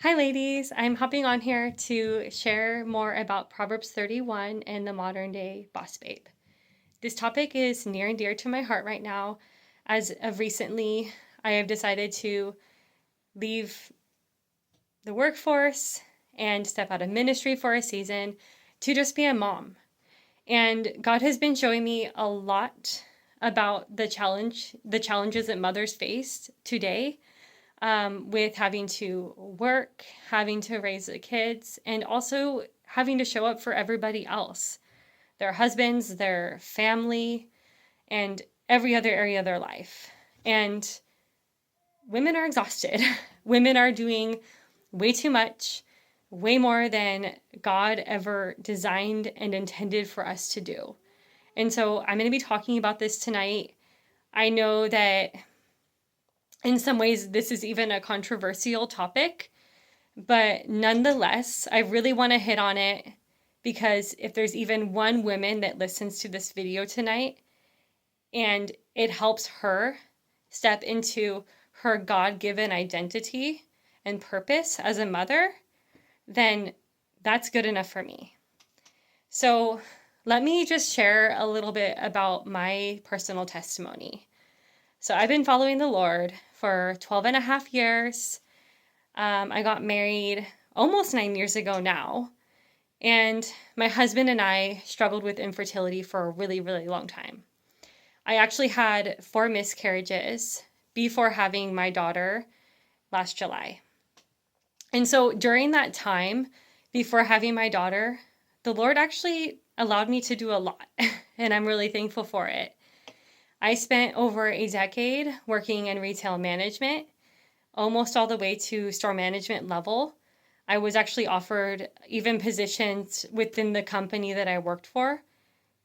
Hi, ladies. I'm hopping on here to share more about Proverbs 31 and the modern day boss babe. This topic is near and dear to my heart right now. As of recently, I have decided to leave the workforce and step out of ministry for a season to just be a mom. And God has been showing me a lot about the challenges that mothers face today with having to work, having to raise the kids, and also having to show up for everybody else, their husbands, their family, and every other area of their life. And women are exhausted. Women are doing way too much, way more than God ever designed and intended for us to do. And so I'm going to be talking about this tonight. I know that in some ways this is even a controversial topic, but nonetheless, I really want to hit on it because if there's even one woman that listens to this video tonight and it helps her step into her God-given identity and purpose as a mother, then that's good enough for me. So let me just share a little bit about my personal testimony. So I've been following the Lord for 12 and a half years. I got married almost 9 years ago now. And my husband and I struggled with infertility for a really, really long time. I actually had 4 miscarriages before having my daughter last July. And so during that time, before having my daughter, the Lord actually allowed me to do a lot, and I'm really thankful for it. I spent over a decade working in retail management, almost all the way to store management level. I was actually offered even positions within the company that I worked for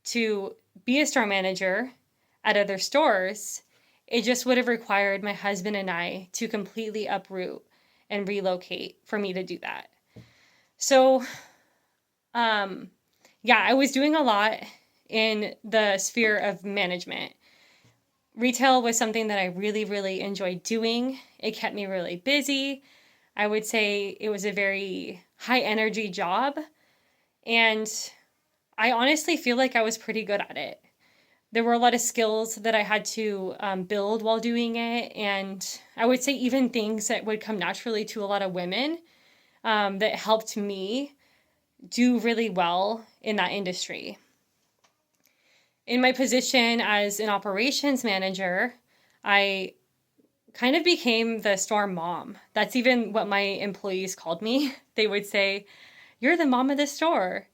to be a store manager at other stores. It just would have required my husband and I to completely uproot and relocate for me to do that. So, I was doing a lot in the sphere of management. Retail was something that I really, really enjoyed doing. It kept me really busy. I would say it was a very high energy job. And I honestly feel like I was pretty good at it. There were a lot of skills that I had to build while doing it. And I would say even things that would come naturally to a lot of women that helped me do really well in that industry. In my position as an operations manager, I kind of became the store mom. That's even what my employees called me. They would say, "You're the mom of the store."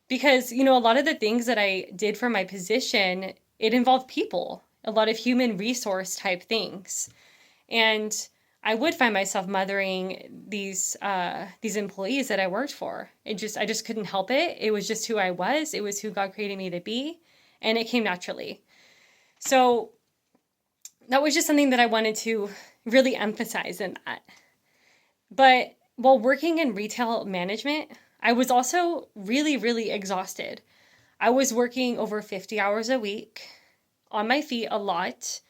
Because, a lot of the things that I did for my position, it involved people, a lot of human resource type things. And I would find myself mothering these employees that I worked for. I just couldn't help it. It was just who I was. It was who God created me to be, and it came naturally. So that was just something that I wanted to really emphasize in that. But while working in retail management, I was also really, really exhausted. I was working over 50 hours a week, on my feet a lot.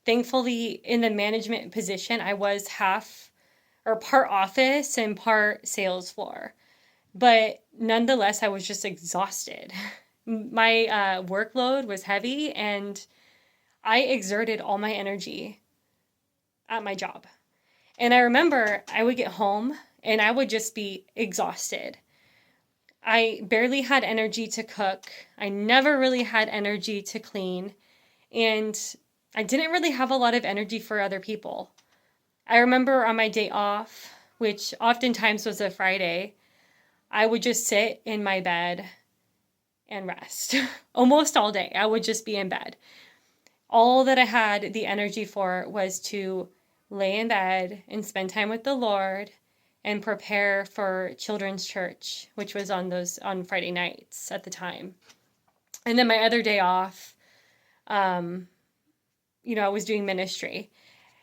Thankfully, in the management position, I was half or part office and part sales floor. But nonetheless, I was just exhausted. My workload was heavy, and I exerted all my energy at my job. And I remember I would get home and I would just be exhausted. I barely had energy to cook. I never really had energy to clean. And I didn't really have a lot of energy for other people. I remember on my day off, which oftentimes was a Friday, I would just sit in my bed and rest. Almost all day, I would just be in bed. All that I had the energy for was to lay in bed and spend time with the Lord and prepare for children's church, which was on Friday nights at the time. And then my other day off, I was doing ministry.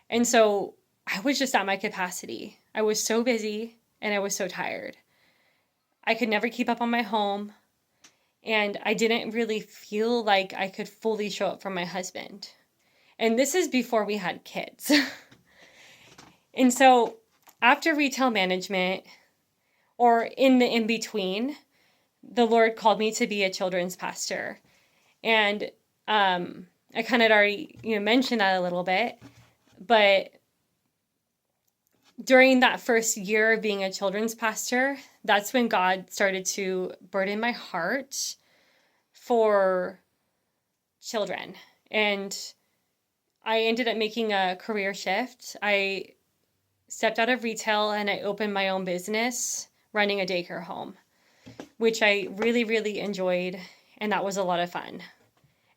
And so I was just at my capacity. I was so busy and I was so tired. I could never keep up on my home, and I didn't really feel like I could fully show up for my husband. And this is before we had kids. And so after retail management, or in the in between, the Lord called me to be a children's pastor. And I kind of already mentioned that a little bit, but during that first year of being a children's pastor, that's when God started to burden my heart for children. And I ended up making a career shift. I stepped out of retail and I opened my own business running a daycare home, which I really, really enjoyed. And that was a lot of fun.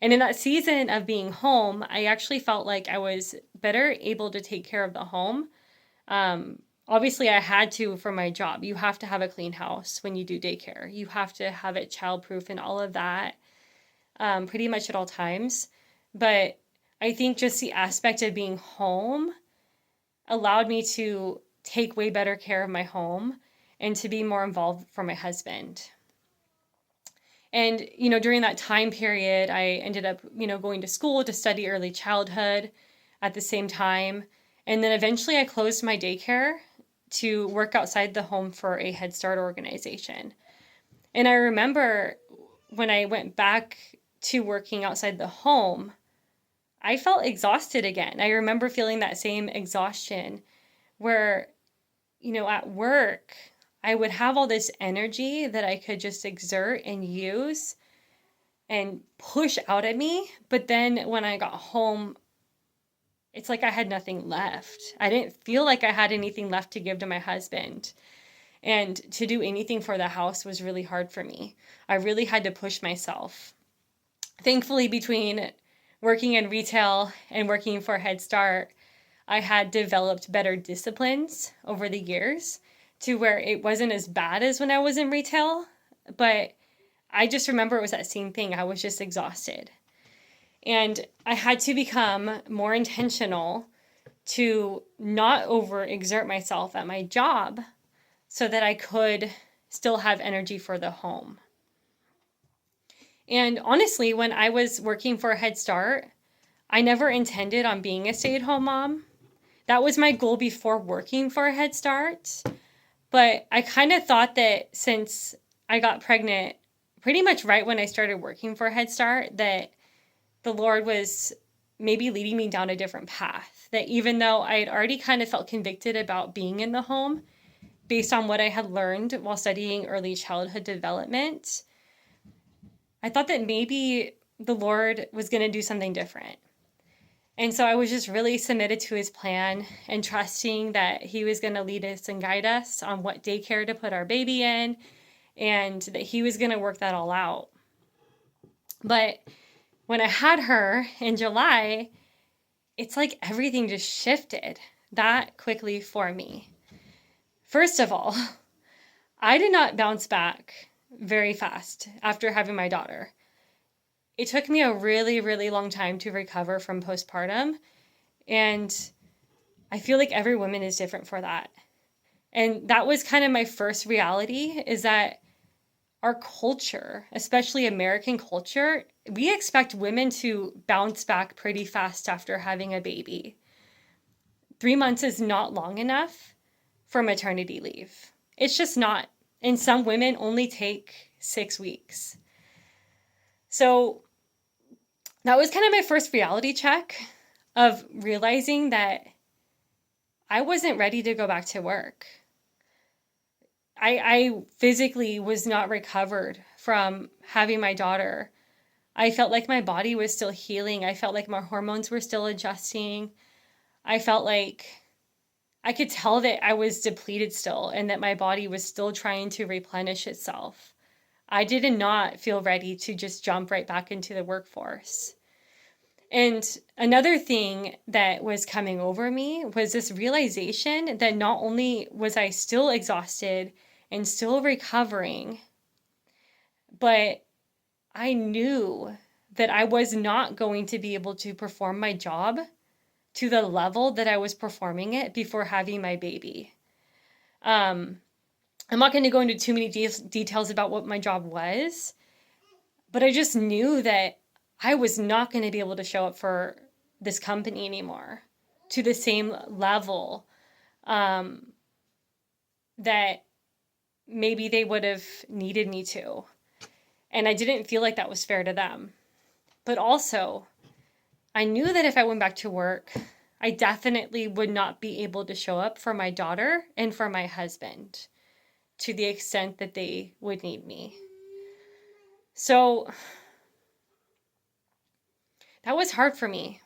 And in that season of being home, I actually felt like I was better able to take care of the home. Obviously, I had to for my job. You have to have a clean house when you do daycare. You have to have it childproof and all of that, pretty much at all times. But I think just the aspect of being home allowed me to take way better care of my home and to be more involved for my husband. And, during that time period, I ended up, going to school to study early childhood at the same time. And then eventually I closed my daycare to work outside the home for a Head Start organization. And I remember when I went back to working outside the home, I felt exhausted again. I remember feeling that same exhaustion where, at work, I would have all this energy that I could just exert and use and push out at me. But then when I got home, it's like I had nothing left. I didn't feel like I had anything left to give to my husband. And to do anything for the house was really hard for me. I really had to push myself. Thankfully, between working in retail and working for Head Start, I had developed better disciplines over the years to where it wasn't as bad as when I was in retail. But I just remember it was that same thing. I was just exhausted. And I had to become more intentional to not overexert myself at my job so that I could still have energy for the home. And honestly, when I was working for Head Start, I never intended on being a stay-at-home mom. That was my goal before working for Head Start. But I kind of thought that since I got pregnant pretty much right when I started working for Head Start, that the Lord was maybe leading me down a different path. That even though I had already kind of felt convicted about being in the home based on what I had learned while studying early childhood development, I thought that maybe the Lord was going to do something different. And so I was just really submitted to his plan and trusting that he was going to lead us and guide us on what daycare to put our baby in and that he was going to work that all out. But when I had her in July, it's like everything just shifted that quickly for me. First of all, I did not bounce back very fast after having my daughter. It took me a really, really long time to recover from postpartum. And I feel like every woman is different for that. And that was kind of my first reality, is that our culture, especially American culture, we expect women to bounce back pretty fast after having a baby. 3 months is not long enough for maternity leave. It's just not. And some women only take 6 weeks. So that was kind of my first reality check of realizing that I wasn't ready to go back to work. I physically was not recovered from having my daughter. I felt like my body was still healing. I felt like my hormones were still adjusting. I felt like I could tell that I was depleted still and that my body was still trying to replenish itself. I did not feel ready to just jump right back into the workforce. And another thing that was coming over me was this realization that not only was I still exhausted and still recovering, but I knew that I was not going to be able to perform my job to the level that I was performing it before having my baby. I'm not going to go into too many details about what my job was, but I just knew that I was not going to be able to show up for this company anymore to the same level that maybe they would have needed me to. And I didn't feel like that was fair to them. But also, I knew that if I went back to work, I definitely would not be able to show up for my daughter and for my husband to the extent that they would need me. So that was hard for me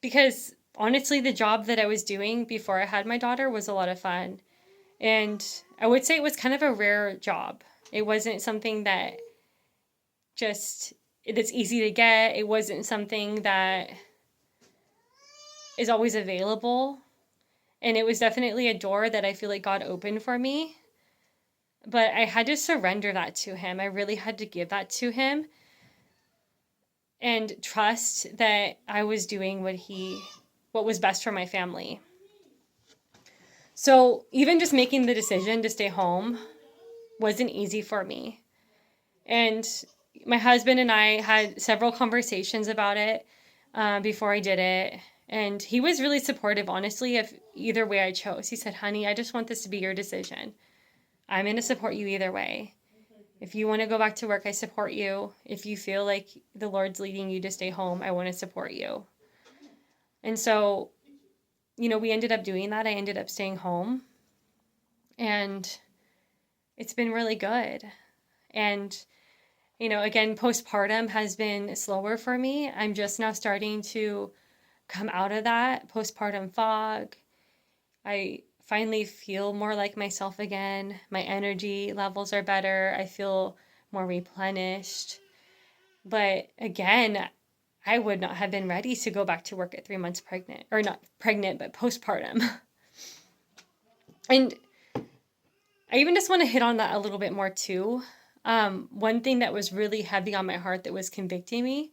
because honestly, the job that I was doing before I had my daughter was a lot of fun. And I would say it was kind of a rare job. It wasn't something that that's easy to get. It wasn't something that is always available. And it was definitely a door that I feel like God opened for me. But I had to surrender that to Him. I really had to give that to Him and trust that I was doing what was best for my family. So even just making the decision to stay home wasn't easy for me. And my husband and I had several conversations about it before I did it. And he was really supportive, honestly, of either way I chose. He said, honey, I just want this to be your decision. I'm going to support you either way. If you want to go back to work, I support you. If you feel like the Lord's leading you to stay home, I want to support you. And so, we ended up doing that. I ended up staying home. And it's been really good. And, again, postpartum has been slower for me. I'm just now starting to come out of that postpartum fog. I finally feel more like myself again. My energy levels are better. I feel more replenished. But again, I would not have been ready to go back to work at 3 months pregnant, or not pregnant, but postpartum. And I even just want to hit on that a little bit more too. One thing that was really heavy on my heart that was convicting me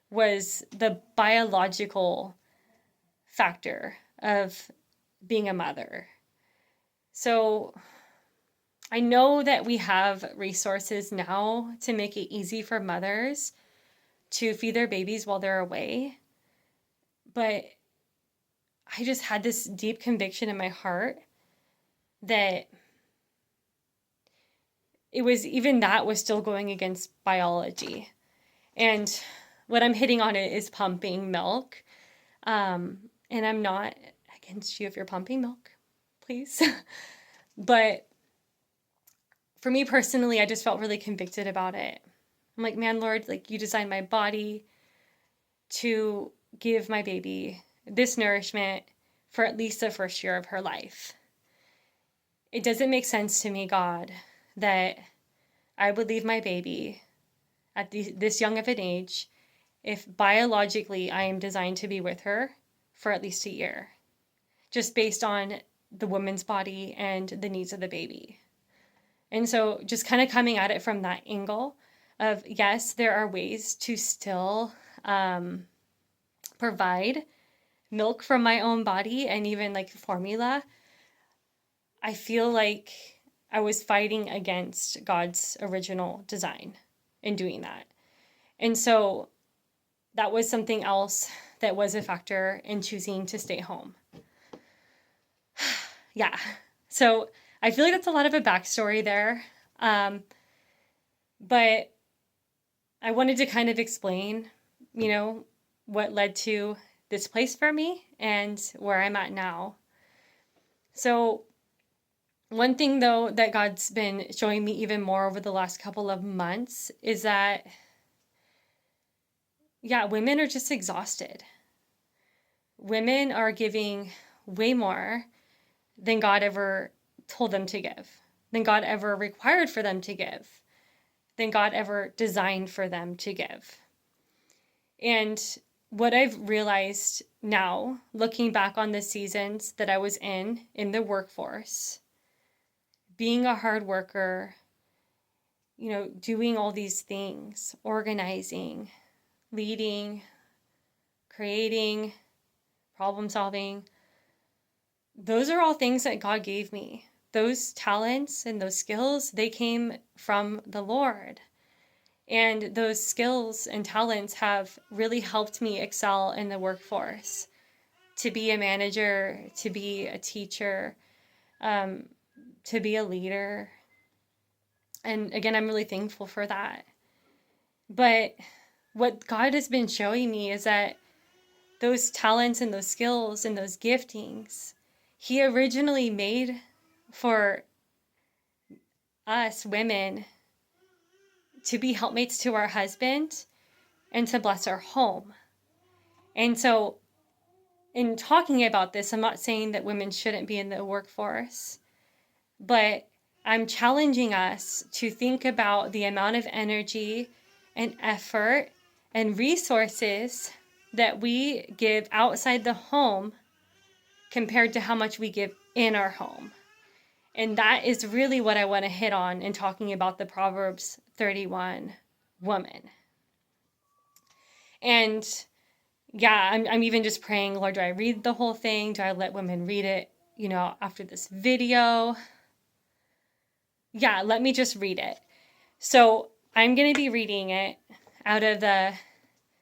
was the biological factor of being a mother. So I know that we have resources now to make it easy for mothers to feed their babies while they're away. But I just had this deep conviction in my heart that that was still going against biology. And what I'm hitting on it is pumping milk. And I'm not against you if you're pumping milk, please. But for me personally, I just felt really convicted about it. I'm like, man, Lord, like you designed my body to give my baby this nourishment for at least the first year of her life. It doesn't make sense to me, God, that I would leave my baby at this young of an age if biologically I am designed to be with her for at least a year, just based on the woman's body and the needs of the baby. And so just kind of coming at it from that angle of, yes, there are ways to still provide milk from my own body and even like formula. I feel like I was fighting against God's original design in doing that. And so that was something else that was a factor in choosing to stay home. Yeah. So I feel like that's a lot of a backstory there. But I wanted to kind of explain, what led to this place for me and where I'm at now. So one thing, though, that God's been showing me even more over the last couple of months is that, women are just exhausted. Women are giving way more than God ever told them to give, than God ever required for them to give, than God ever designed for them to give. And what I've realized now, looking back on the seasons that I was in the workforce, being a hard worker, doing all these things, organizing, leading, creating, problem solving, those are all things that God gave me. Those talents and those skills, they came from the Lord. And those skills and talents have really helped me excel in the workforce, to be a manager, to be a teacher, to be a leader. And again, I'm really thankful for that. But what God has been showing me is that those talents and those skills and those giftings, He originally made for us women to be helpmates to our husband and to bless our home. And so, in talking about this, I'm not saying that women shouldn't be in the workforce, but I'm challenging us to think about the amount of energy and effort and resources that we give outside the home compared to how much we give in our home. And that is really what I want to hit on in talking about the Proverbs 31 woman. And yeah, I'm even just praying, Lord, do I read the whole thing? Do I let women read it, after this video? Yeah, let me just read it. So I'm going to be reading it out of the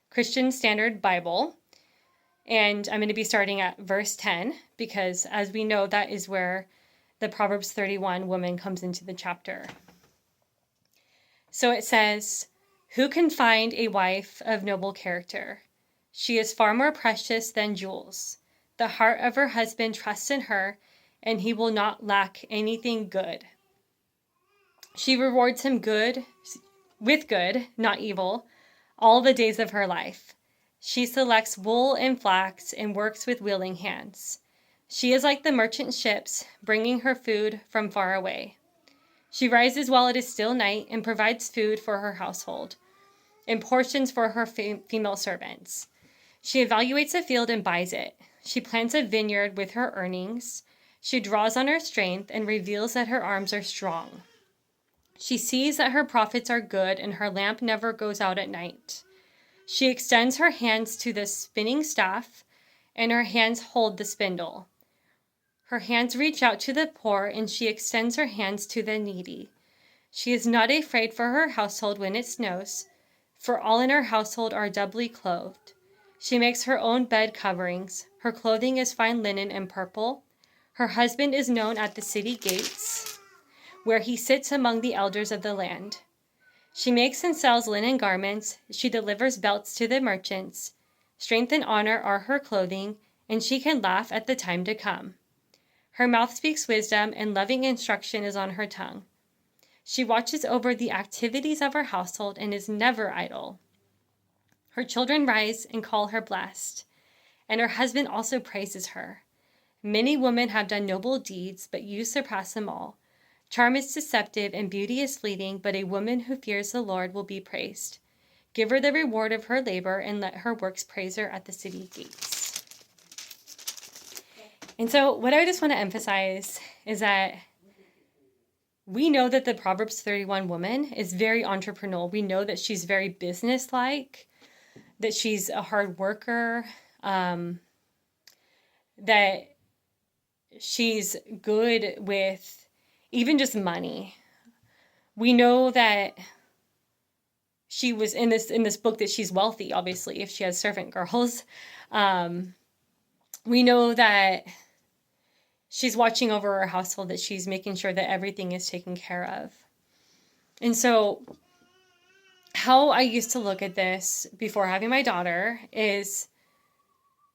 Christian Standard Bible. And I'm going to be starting at verse 10, because as we know, that is where the Proverbs 31 woman comes into the chapter. So it says, "Who can find a wife of noble character? She is far more precious than jewels. The heart of her husband trusts in her, and he will not lack anything good. She rewards him with good, not evil, all the days of her life. She selects wool and flax and works with willing hands. She is like the merchant ships, bringing her food from far away. She rises while it is still night and provides food for her household and portions for her female servants. She evaluates a field and buys it. She plants a vineyard with her earnings. She draws on her strength and reveals that her arms are strong. She sees that her profits are good and her lamp never goes out at night. She extends her hands to the spinning staff, and her hands hold the spindle. Her hands reach out to the poor, and she extends her hands to the needy. She is not afraid for her household when it snows, for all in her household are doubly clothed. She makes her own bed coverings. Her clothing is fine linen and purple. Her husband is known at the city gates, where he sits among the elders of the land. She makes and sells linen garments. She delivers belts to the merchants. Strength and honor are her clothing, and she can laugh at the time to come. Her mouth speaks wisdom, and loving instruction is on her tongue. She watches over the activities of her household and is never idle. Her children rise and call her blessed, and her husband also praises her. Many women have done noble deeds, but you surpass them all. Charm is deceptive and beauty is fleeting, but a woman who fears the Lord will be praised. Give her the reward of her labor and let her works praise her at the city gates." And so what I just want to emphasize is that we know that the Proverbs 31 woman is very entrepreneurial. We know that she's very businesslike, that she's a hard worker, that she's good with even just money. We know that she was in this book that she's wealthy, obviously, if she has servant girls. We know that she's watching over her household, that she's making sure that everything is taken care of. And so how I used to look at this before having my daughter is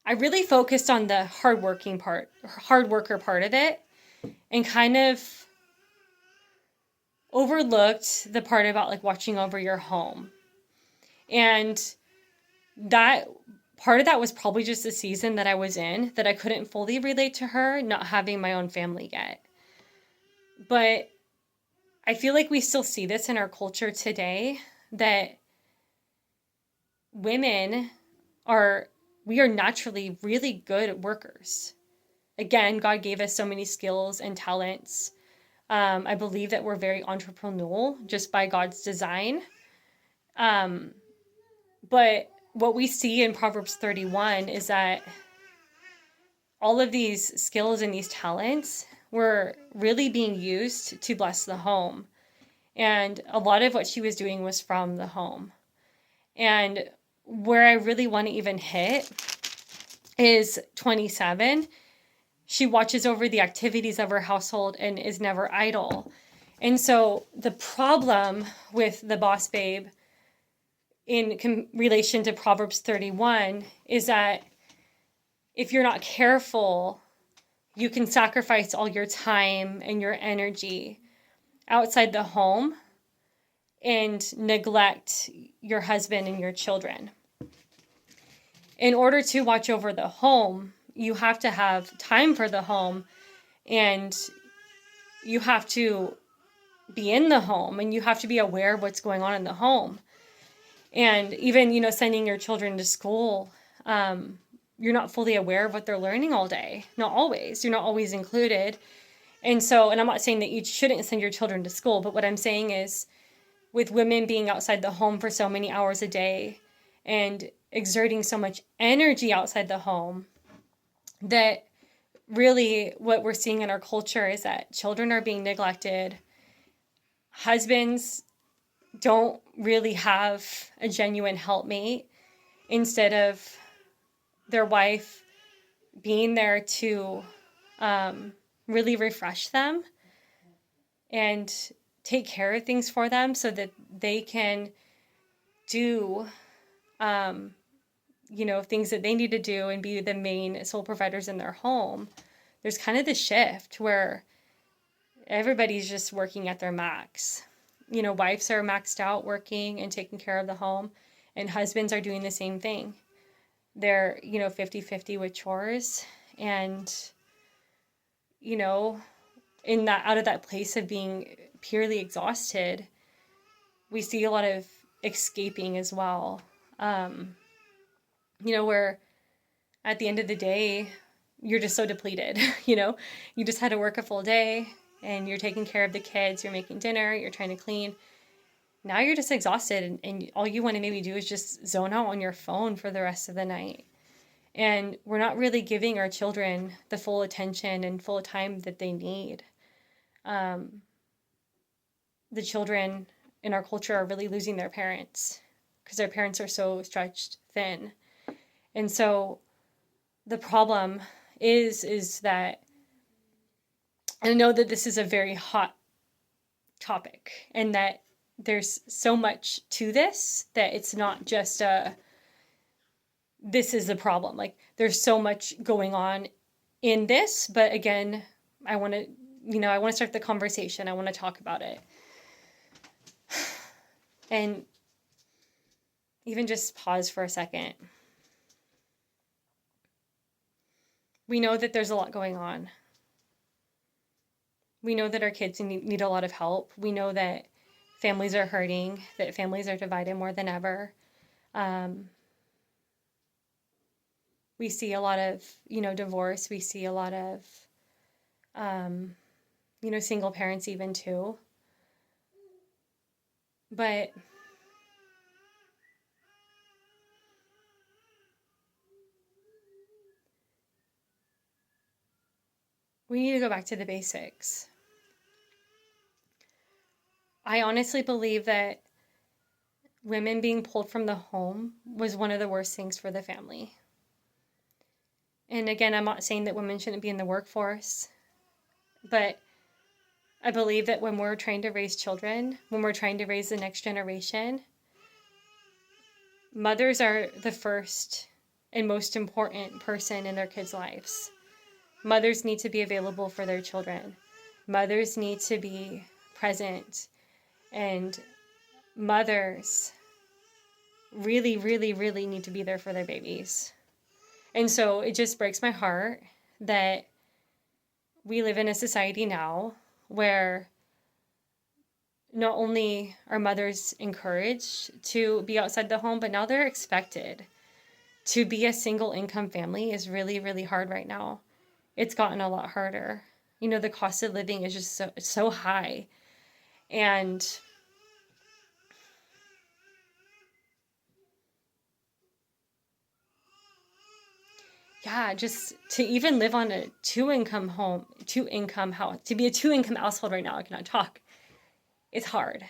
I really focused on the hard worker part of it, and kind of overlooked the part about like watching over your home. And that part of that was probably just the season that I was in, that I couldn't fully relate to her, not having my own family yet. But I feel like we still see this in our culture today, that we are naturally really good workers. Again, God gave us so many skills and talents. I believe that we're very entrepreneurial just by God's design. But what we see in Proverbs 31 is that all of these skills and these talents were really being used to bless the home. And a lot of what she was doing was from the home. And where I really want to even hit is 27. She watches over the activities of her household and is never idle. And so the problem with the boss babe in relation to Proverbs 31 is that if you're not careful, you can sacrifice all your time and your energy outside the home and neglect your husband and your children. In order to watch over the home, you have to have time for the home, and you have to be in the home, and you have to be aware of what's going on in the home. And even, sending your children to school, you're not fully aware of what they're learning all day. Not always. You're not always included. And I'm not saying that you shouldn't send your children to school, but what I'm saying is, with women being outside the home for so many hours a day and exerting so much energy outside the home, that really what we're seeing in our culture is that children are being neglected. Husbands don't really have a genuine helpmate. Instead of their wife being there to really refresh them and take care of things for them so that they can do things that they need to do and be the main sole providers in their home. There's kind of this shift where everybody's just working at their max. Wives are maxed out working and taking care of the home, and husbands are doing the same thing. They're 50-50 with chores, and out of that place of being purely exhausted, we see a lot of escaping as well. Where at the end of the day, you're just so depleted. You just had to work a full day, and you're taking care of the kids, you're making dinner, you're trying to clean. Now you're just exhausted, and all you want to maybe do is just zone out on your phone for the rest of the night. And we're not really giving our children the full attention and full time that they need. The children in our culture are really losing their parents because their parents are so stretched thin. And so the problem is that, and I know that this is a very hot topic, and that there's so much to this that it's not just this is the problem. Like, there's so much going on in this, but again, I want to start the conversation. I want to talk about it. And even just pause for a second. We know that there's a lot going on. We know that our kids need a lot of help. We know that families are hurting, that families are divided more than ever. We see a lot of, divorce. We see a lot of, single parents even too. But we need to go back to the basics. I honestly believe that women being pulled from the home was one of the worst things for the family. And again, I'm not saying that women shouldn't be in the workforce, but I believe that when we're trying to raise children, when we're trying to raise the next generation, mothers are the first and most important person in their kids' lives. Mothers need to be available for their children. Mothers need to be present. And mothers really, really, really need to be there for their babies. And so it just breaks my heart that we live in a society now where not only are mothers encouraged to be outside the home, but now they're expected. To be a single income family is really, really hard right now. It's gotten a lot harder. The cost of living is just so high. And yeah, just to even live on a two-income house, to be a two-income household right now, I cannot talk. It's hard.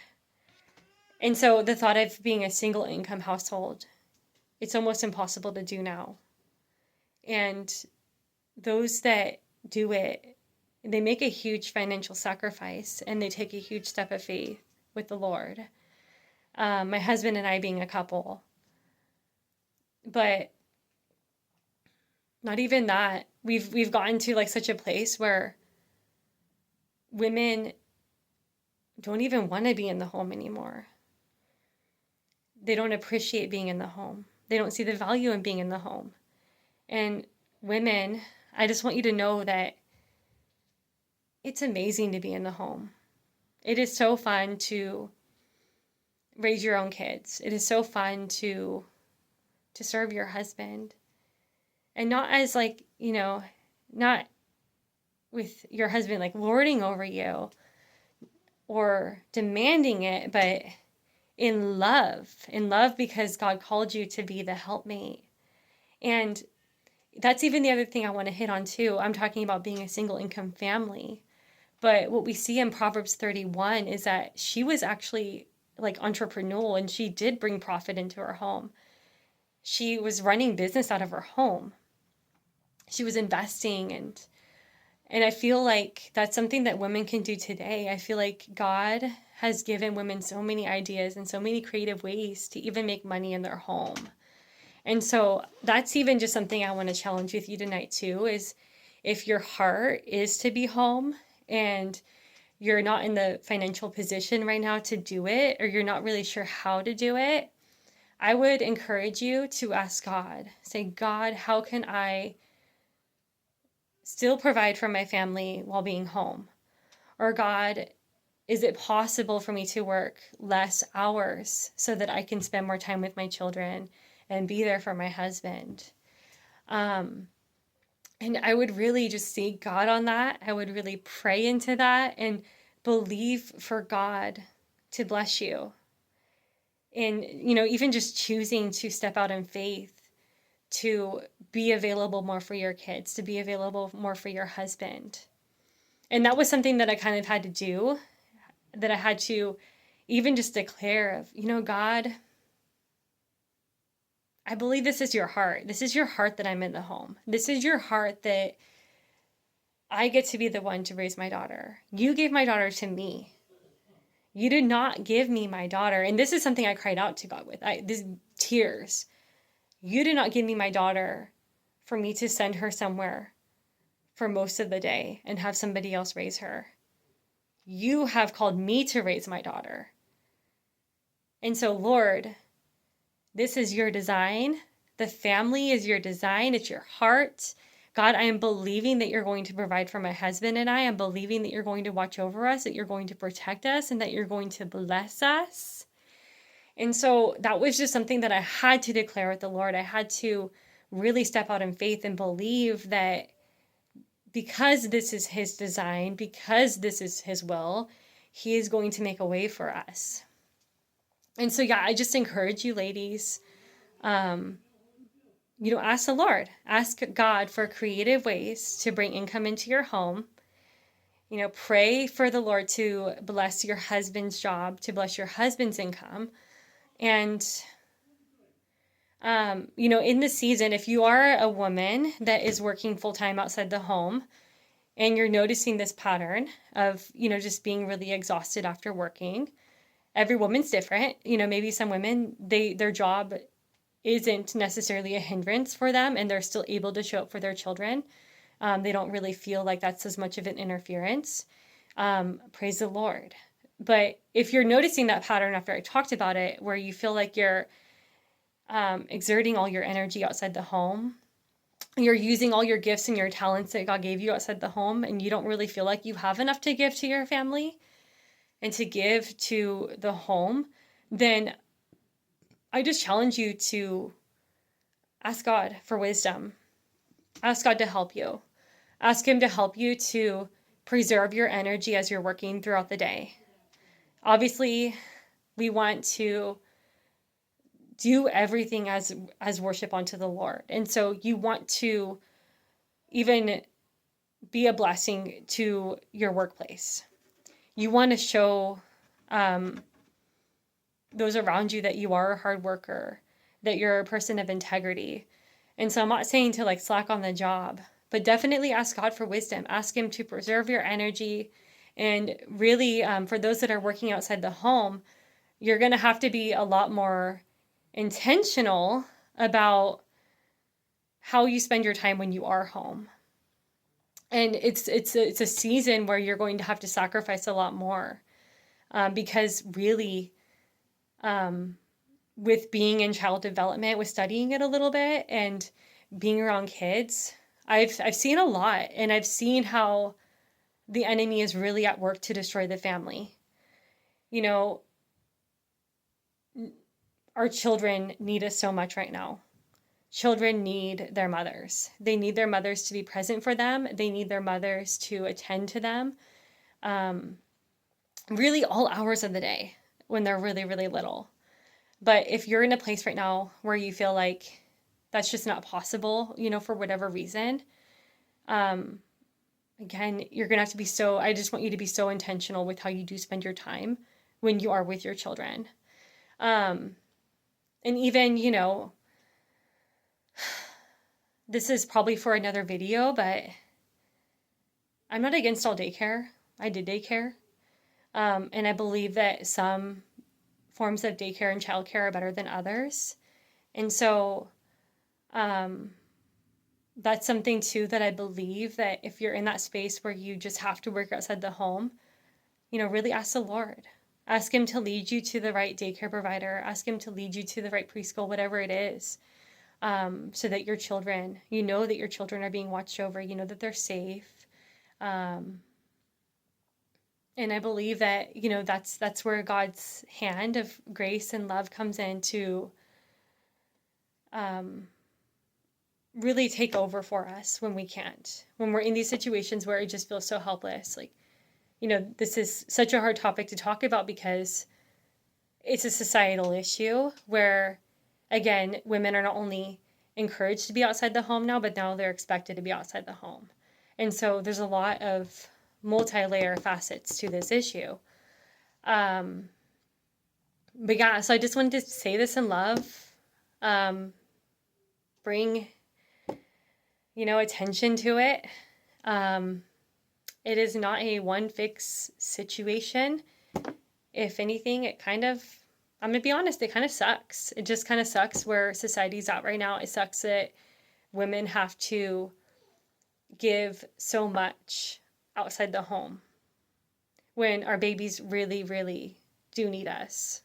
And so the thought of being a single income household, it's almost impossible to do now. And those that do it, they make a huge financial sacrifice and they take a huge step of faith with the Lord. My husband and I being a couple. But not even that. We've gotten to like such a place where women don't even want to be in the home anymore. They don't appreciate being in the home. They don't see the value in being in the home. And women, I just want you to know that it's amazing to be in the home. It is so fun to raise your own kids. It is so fun to serve your husband. And not as like, not with your husband like lording over you or demanding it, but in love because God called you to be the helpmate. And that's even the other thing I want to hit on too. I'm talking about being a single income family. But what we see in Proverbs 31 is that she was actually like entrepreneurial and she did bring profit into her home. She was running business out of her home. She was investing and I feel like that's something that women can do today. I feel like God has given women so many ideas and so many creative ways to even make money in their home. And so that's even just something I want to challenge with you tonight too, is if your heart is to be home and you're not in the financial position right now to do it, or you're not really sure how to do it, I would encourage you to ask God. Say, God, how can I still provide for my family while being home? Or God, is it possible for me to work less hours so that I can spend more time with my children and be there for my husband? And I would really just seek God on that. I would really pray into that and believe for God to bless you. And, even just choosing to step out in faith, to be available more for your kids, to be available more for your husband. And that was something that I kind of had to do, that I had to even just declare of, God, I believe this is your heart. This is your heart that I'm in the home. This is your heart that I get to be the one to raise my daughter. You gave my daughter to me. You did not give me my daughter. And this is something I cried out to God with. These tears. You did not give me my daughter for me to send her somewhere for most of the day and have somebody else raise her. You have called me to raise my daughter. And so, Lord, this is your design. The family is your design. It's your heart. God, I am believing that you're going to provide for my husband and I am believing that you're going to watch over us, that you're going to protect us, and that you're going to bless us. And so that was just something that I had to declare with the Lord. I had to really step out in faith and believe that because this is his design, because this is his will, he is going to make a way for us. And so, I just encourage you ladies, ask the Lord, ask God for creative ways to bring income into your home. Pray for the Lord to bless your husband's job, to bless your husband's income. And, in the season, if you are a woman that is working full-time outside the home and you're noticing this pattern of, just being really exhausted after working, every woman's different. Maybe some women, their job isn't necessarily a hindrance for them and they're still able to show up for their children. They don't really feel like that's as much of an interference. Praise the Lord. But if you're noticing that pattern after I talked about it, where you feel like you're exerting all your energy outside the home, you're using all your gifts and your talents that God gave you outside the home, and you don't really feel like you have enough to give to your family and to give to the home, then I just challenge you to ask God for wisdom. Ask God to help you. Ask Him to help you to preserve your energy as you're working throughout the day. Obviously, we want to do everything as worship unto the Lord. And so you want to even be a blessing to your workplace. You want to show those around you that you are a hard worker, that you're a person of integrity. And so I'm not saying to slack on the job, But definitely ask God for wisdom. Ask Him to preserve your energy. And really, for those that are working outside the home, you're going to have to be a lot more intentional about how you spend your time when you are home. And it's a season where you're going to have to sacrifice a lot more, because really, with being in child development, with studying it a little bit and being around kids, I've seen a lot, and I've seen how the enemy is really at work to destroy the family. You know, our children need us so much right now. Children need their mothers. They need their mothers to be present for them. They need their mothers to attend to them. Really all hours of the day when they're really, really little. But if you're in a place right now where you feel like that's just not possible, for whatever reason, again, you're going to have to be I just want you to be so intentional with how you do spend your time when you are with your children. And even, this is probably for another video, but I'm not against all daycare. I did daycare. And I believe that some forms of daycare and childcare are better than others. And so that's something too that I believe that if you're in that space where you just have to work outside the home, really ask the Lord. Ask Him to lead you to the right daycare provider. Ask Him to lead you to the right preschool, whatever it is, so that your children, that your children are being watched over, that they're safe. And I believe that, that's where God's hand of grace and love comes in to really take over for us when we can't. When we're in these situations where it just feels so helpless. Like, this is such a hard topic to talk about because it's a societal issue where, again, women are not only encouraged to be outside the home now, but now they're expected to be outside the home. And so there's a lot of multi-layer facets to this issue. But yeah, so I just wanted to say this in love. Bring, attention to it. It is not a one fix situation. If anything, it kind of, I'm going to be honest, it kind of sucks. It just kind of sucks where society's at right now. It sucks that women have to give so much outside the home when our babies really, really do need us.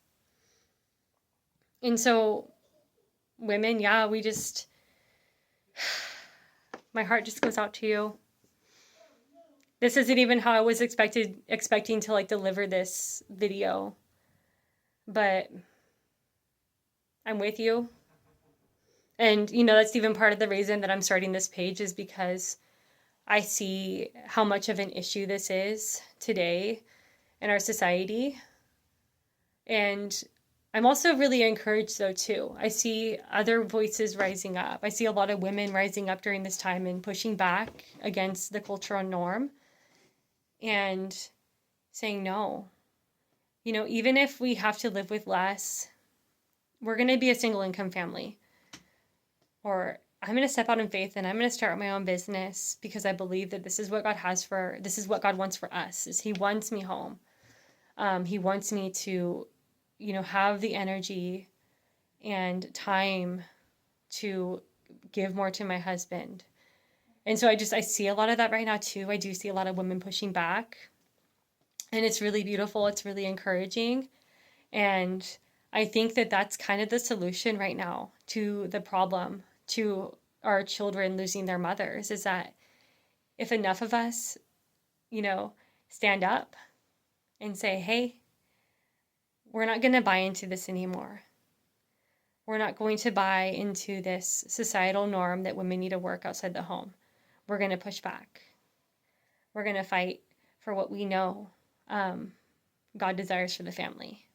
And so women, yeah, my heart just goes out to you. This isn't even how I was expecting to deliver this video, but I'm with you. And, that's even part of the reason that I'm starting this page is because I see how much of an issue this is today in our society. And I'm also really encouraged, though, too. I see other voices rising up. I see a lot of women rising up during this time and pushing back against the cultural norm and saying no. Even if we have to live with less, we're going to be a single income family. Or I'm going to step out in faith and I'm going to start my own business because I believe that this is what God wants for us, is He wants me home. He wants me to, have the energy and time to give more to my husband. And so I see a lot of that right now too. I do see a lot of women pushing back. And it's really beautiful. It's really encouraging. And I think that that's kind of the solution right now to the problem, to our children losing their mothers, is that if enough of us, stand up and say, hey, we're not going to buy into this anymore. We're not going to buy into this societal norm that women need to work outside the home. We're going to push back. We're going to fight for what we know God desires for the family.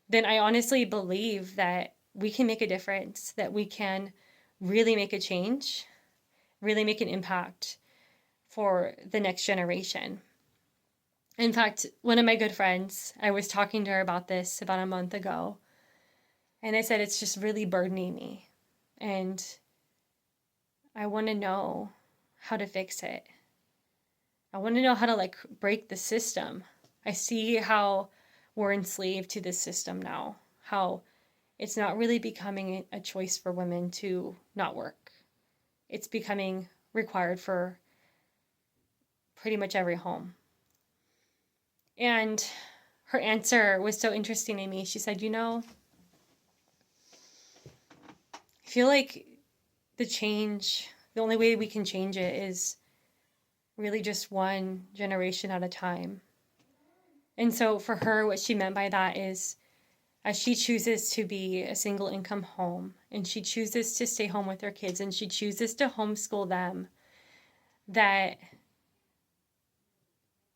Then I honestly believe that we can make a difference, that we can really make a change, really make an impact for the next generation. In fact, one of my good friends, I was talking to her about this about a month ago, and I said, it's just really burdening me. And I want to know how to fix it. I want to know how to like break the system. I see how we're enslaved to this system now, how it's not really becoming a choice for women to not work. It's becoming required for pretty much every home. And her answer was so interesting to me. She said, I feel like the only way we can change it is really just one generation at a time. And so for her, what she meant by that is, as she chooses to be a single income home and she chooses to stay home with her kids and she chooses to homeschool them, that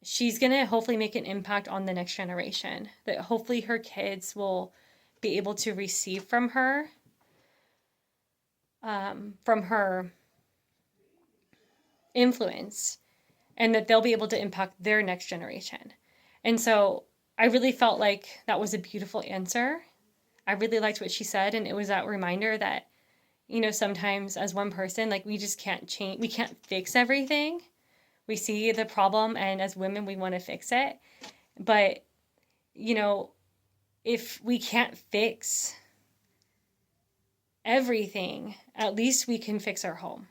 she's going to hopefully make an impact on the next generation, that hopefully her kids will be able to receive from her influence, and that they'll be able to impact their next generation. And so I really felt like that was a beautiful answer. I really liked what she said, and it was that reminder that, sometimes as one person, like, we just can't change, we can't fix everything. We see the problem, and as women, we want to fix it. But, if we can't fix everything, at least we can fix our home.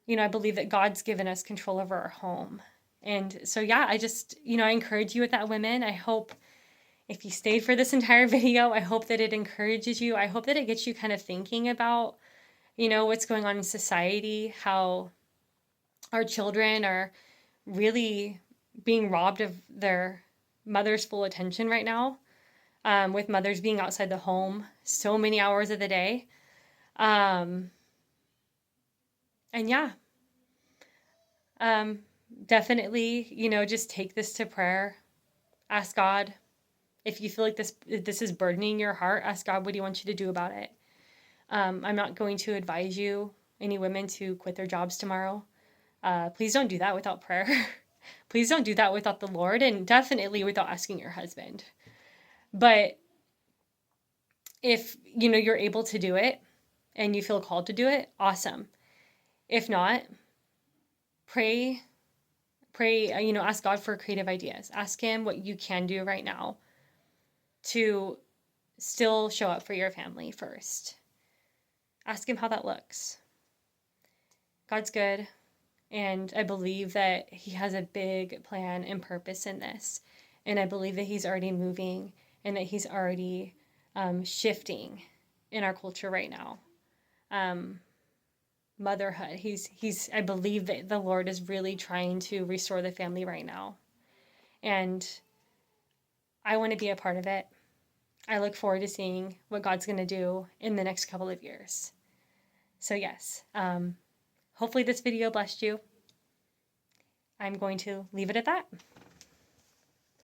I believe that God's given us control over our home. And so, yeah, I just, I encourage you with that, women. I hope if you stayed for this entire video, I hope that it encourages you. I hope that it gets you kind of thinking about, what's going on in society, how our children are really being robbed of their mother's full attention right now, with mothers being outside the home so many hours of the day. And yeah, definitely, just take this to prayer. Ask God. If you feel like this is burdening your heart, ask God, what do you want you to do about it? I'm not going to advise you, any women, to quit their jobs tomorrow. Please don't do that without prayer. Please don't do that without the Lord, and definitely without asking your husband. But if, you're able to do it and you feel called to do it, awesome. If not, pray, ask God for creative ideas. Ask him what you can do right now to still show up for your family first. Ask him how that looks. God's good, and I believe that he has a big plan and purpose in this. And I believe that he's already moving and that he's already shifting in our culture right now. Motherhood. I believe that the Lord is really trying to restore the family right now. And I want to be a part of it. I look forward to seeing what God's going to do in the next couple of years. So yes, hopefully this video blessed you. I'm going to leave it at that.